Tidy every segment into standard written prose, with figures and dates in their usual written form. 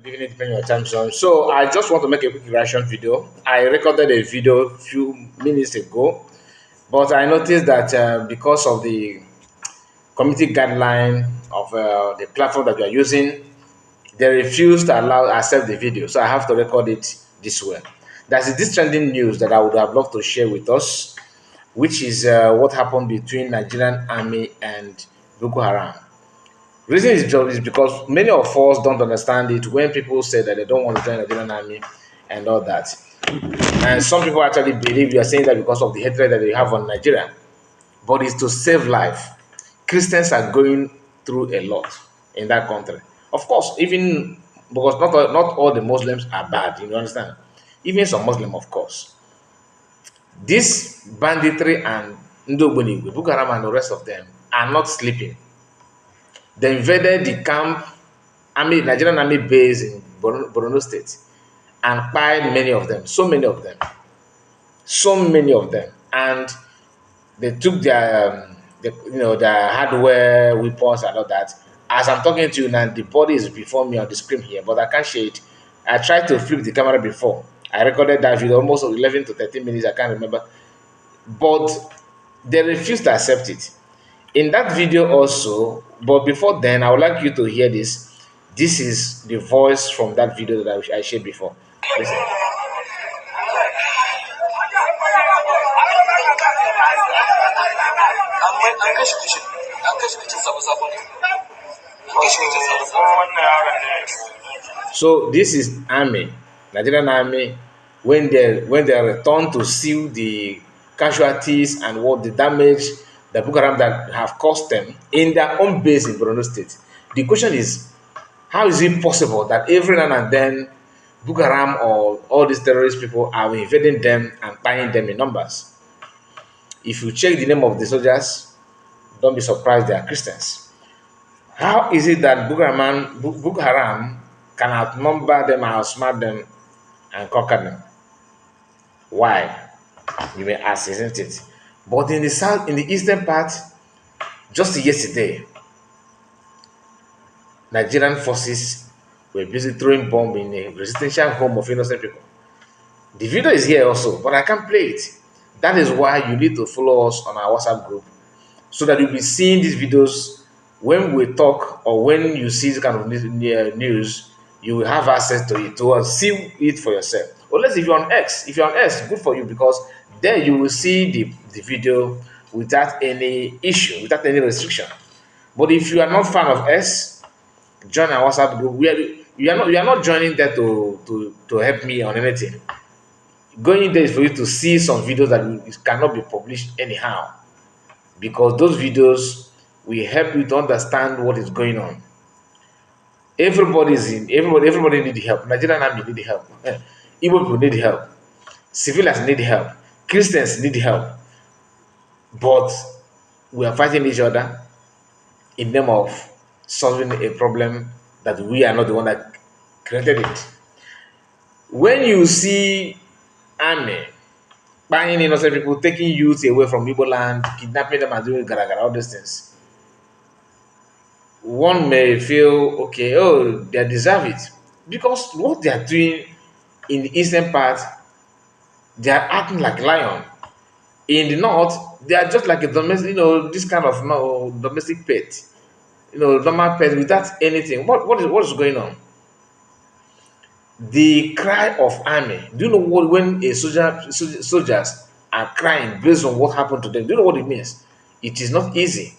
Good evening, depending on your time zone. So I just want to make a quick reaction video. I recorded a video a few minutes ago, but I noticed that because of the community guideline of the platform that we are using, they refuse to allow accept the video. So I have to record it this way. There's this trending news that I would have loved to share with us, which is what happened between Nigerian army and Buukuharam. Reason is because many of us don't understand it when people say that they don't want to join the Nigerian army and all that. And some people actually believe you are saying that because of the hatred that they have on Nigeria. But it's to save life. Christians are going through a lot in that country. Of course, even because not all the Muslims are bad, you understand? Even some Muslim, of course. This banditry and Ndobuni, Boko Haram and the rest of them are not sleeping. They invaded the camp, Nigerian army base in Borno State, and killed many of them. So many of them, and they took their hardware, weapons, and all that. As I'm talking to you now, the body is before me on the screen here, but I can't share it. I tried to flip the camera before. I recorded that video almost 11 to 13 minutes. I can't remember, but they refused to accept it. In that video also, but before then, I would like you to hear this. This is the voice from that video that I shared before. Listen. So this is army, Nigerian army, when they return to seal the casualties and what the damage the Buukuharam that have caused them in their own base in Borno State. The question is, how is it possible that every now and then Buukuharam or all these terrorist people are invading them and buying them in numbers? If you check the name of the soldiers, don't be surprised they are Christians. How is it that Buukuharam can outnumber them, outsmart them, and conquer them? Why? You may ask, isn't it? But in the south, in the eastern part, just yesterday, Nigerian forces were busy throwing bomb in a residential home of innocent people. The video is here also, but I can't play it. That is why you need to follow us on our WhatsApp group so that you'll be seeing these videos when we talk, or when you see this kind of news, you will have access to it, to see it for yourself. Unless if you're on X, good for you, because there you will see the video without any issue, without any restriction. But if you are not fan of X, join our WhatsApp group. You are not joining there to help me on anything. Going there is for you to see some videos that cannot be published anyhow, because those videos will help you to understand what is going on. Everybody need help. Nigerian army need help. Igbo people need help. Civilians need help. Christians need help. But we are fighting each other in name of solving a problem that we are not the one that created it. When you see army buying innocent people, taking youth away from Igbo land, kidnapping them and doing all these things, one may feel, okay, oh, they deserve it. Because what they are doing in the eastern part, they are acting like lion. In the north, they are just like a domestic, this kind of domestic pet, normal pet without anything. What is going on? The cry of army. Do you know what, when a soldiers are crying based on what happened to them? Do you know what it means? It is not easy.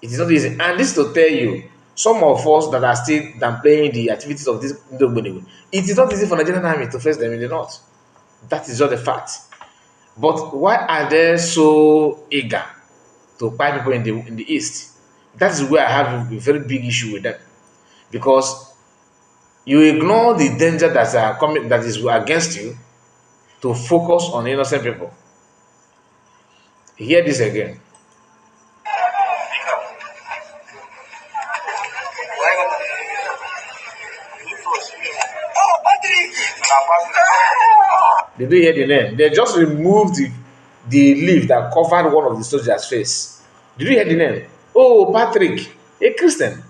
It is not easy. And this to tell you, some of us that are still downplaying the activities of this Ndogbenegbu, it is not easy for Nigerian army to face them in the north. That is just a fact. But why are they so eager to fight people in the east? That is where I have a very big issue with them. Because you ignore the danger that are coming, that is against you, to focus on innocent people. Hear this again. Did you hear the name? They just removed the leaf that covered one of the soldiers' face. Did you hear the name? Oh, Patrick, a Christian.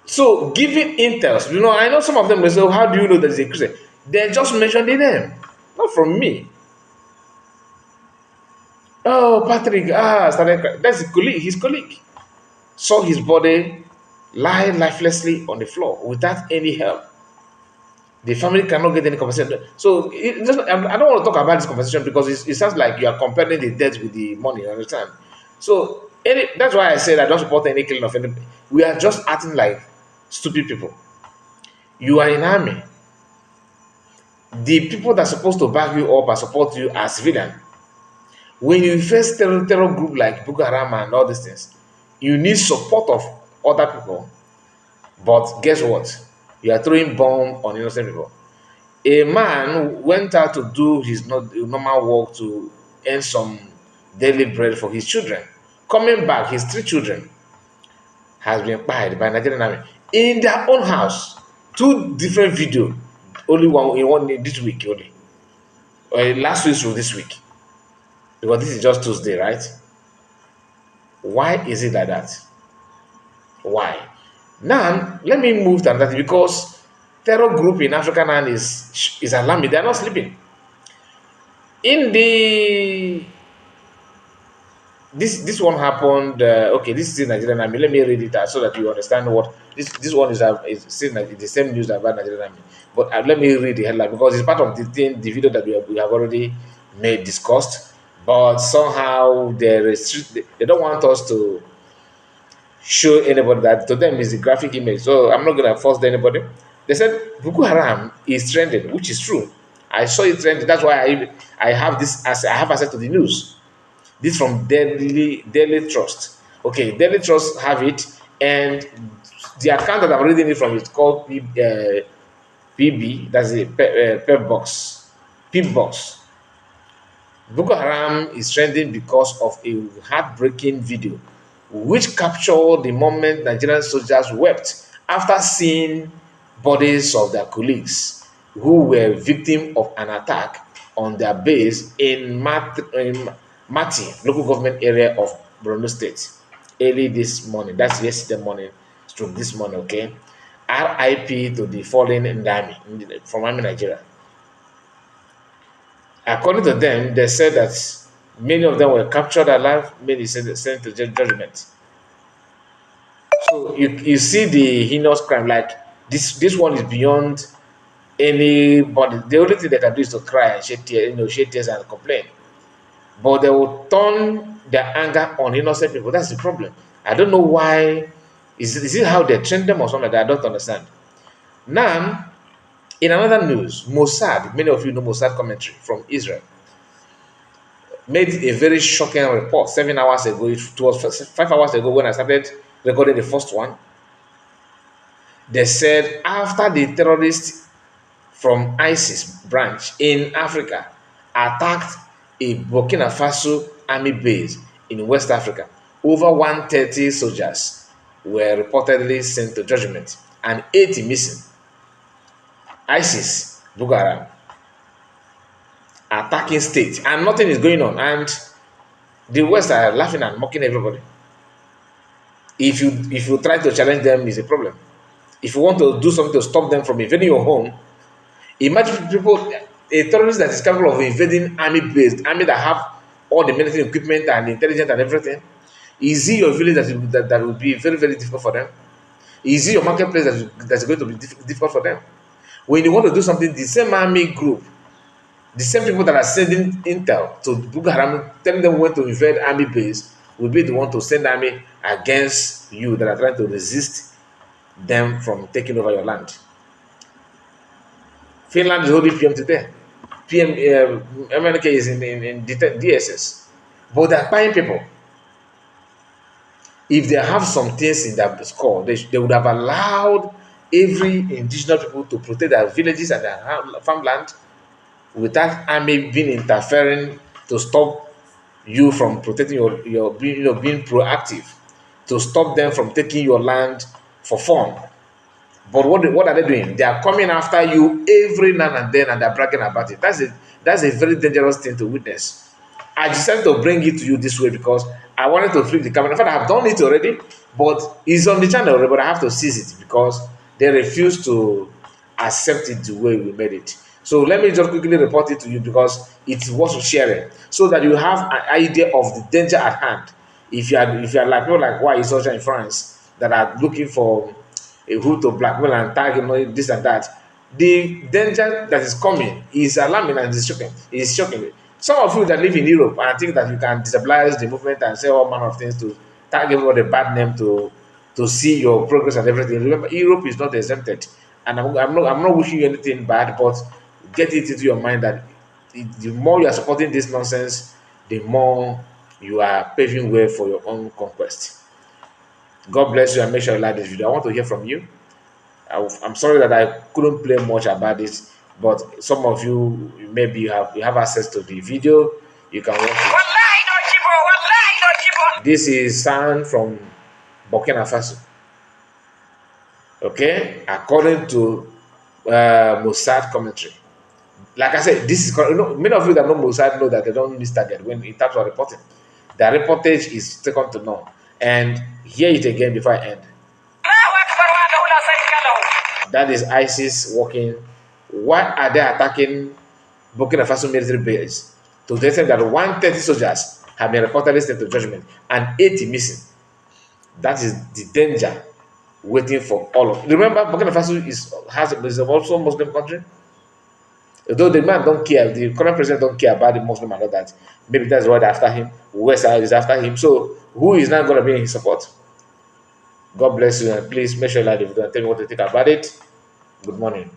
So giving intels, I know some of them will say, "Oh, how do you know that it's a Christian?" They just mentioned the name, not from me. Oh, Patrick, started crying. That's his colleague. Saw his body lie lifelessly on the floor without any help. The family cannot get any compensation. So I don't want to talk about this compensation because it sounds like you are comparing the debt with the money. You understand? So that's why I said I don't support any killing of anybody. We are just acting like stupid people. You are in army. The people that are supposed to back you up and support you are civilian. When you face terror group like Buukuharam and all these things, you need support of other people. But guess what? You are throwing bomb on innocent people. A man went out to do his normal work to earn some daily bread for his children. Coming back, his three children has been fired by Nigerian army in their own house. Two different video, only one in one this week only, or last week or this week, because this is just Tuesday, right? Why is it like that? Why? Now let me move to another thing because terror group in Africa now is alarming. They are not sleeping. In the this one happened. Okay, this is in Nigerian army. Let me read it out so that you understand what this one is still like the same news about Nigerian army. But let me read the headline because it's part of the thing, the video that we have already made discussed. But somehow they restrict. They don't want us to show anybody that to them is a graphic image. So I'm not gonna force anybody. They said Boko Haram is trending, which is true. I saw it trending. That's why I have this as I have access to the news. This from Daily Trust. Okay, Daily Trust have it, and the account that I'm reading it from is called PB. That's a Pep Box. Pip Box. Boko Haram is trending because of a heartbreaking video which captured the moment Nigerian soldiers wept after seeing bodies of their colleagues who were victims of an attack on their base in Mati, local government area of Borno State, early this morning. That's yesterday morning, stroke this morning, okay? RIP to the fallen in the army, from Army Nigeria. According to them, they said that many of them were captured alive, many said sent to judgment. So you see the heinous crime, like this one is beyond anybody. The only thing they can do is to cry and shed tears and complain. But they will turn their anger on innocent people. That's the problem. I don't know why. Is it how they train them or something like that? I don't understand. Now, in another news, Mossad, many of you know Mossad commentary from Israel, made a very shocking report 7 hours ago. It was 5 hours ago when I started recording the first one. They said after the terrorists from ISIS branch in Africa attacked a Burkina Faso army base in West Africa, over 130 soldiers were reportedly sent to judgment and 80 missing. ISIS, Boko Haram, attacking states, and nothing is going on. And the West are laughing and mocking everybody. If you try to challenge them, is a problem. If you want to do something to stop them from invading your home, imagine people, a terrorist that is capable of invading army that have all the military equipment and intelligence and everything. Is it your village that will be very, very difficult for them? Is it your marketplace that's going to be difficult for them? When you want to do something, the same army group, the same people that are sending intel to Boko Haram, telling them when to invade army base, will be the one to send army against you that are trying to resist them from taking over your land. Finland is holding PM today. MNK is in DSS. But they're buying people. If they have some things in their score, they would have allowed every indigenous people to protect their villages and their farmland without army being interfering to stop you from protecting your being proactive, to stop them from taking your land for fun. But what are they doing? They are coming after you every now and then, and they're bragging about it. That's a very dangerous thing to witness. I decided to bring it to you this way because I wanted to flip the camera. In fact, I've done it already, but it's on the channel already, but I have to seize it because they refuse to accept it the way we made it. So let me just quickly report it to you because it's worth sharing so that you have an idea of the danger at hand. If you are like people like why is also in France that are looking for a who to blackmail and tag him, this and that. The danger that is coming is alarming and is shocking. It is shocking. Some of you that live in Europe and think that you can destabilize the movement and say all manner of things to tag everybody a bad name to see your progress and everything. Remember, Europe is not exempted, and I'm not wishing you anything bad, but get it into your mind that the more you are supporting this nonsense, the more you are paving way for your own conquest. God bless you and make sure you like this video. I want to hear from you. I'm sorry that I couldn't play much about it, but some of you maybe you have access to the video. You can watch it. This is sound from Burkina Faso. Okay, according to Mossad commentary. Like I said, this is many of you that know Mossad know that they don't miss target when in terms of reporting. The reportage is second to none. And hear it again before I end. That is ISIS working. Why are they attacking Burkina Faso military base? To the extent that 130 soldiers have been reportedly sent to judgment and 80 missing. That is the danger waiting for all of. Remember, Burkina Faso is also a Muslim country. Though the man don't care, the current president don't care about the Muslim and all that. Maybe that's why they're after him. West Side is after him. So who is not going to be in his support? God bless you, and please make sure you like the video and tell me what you think about it. Good morning.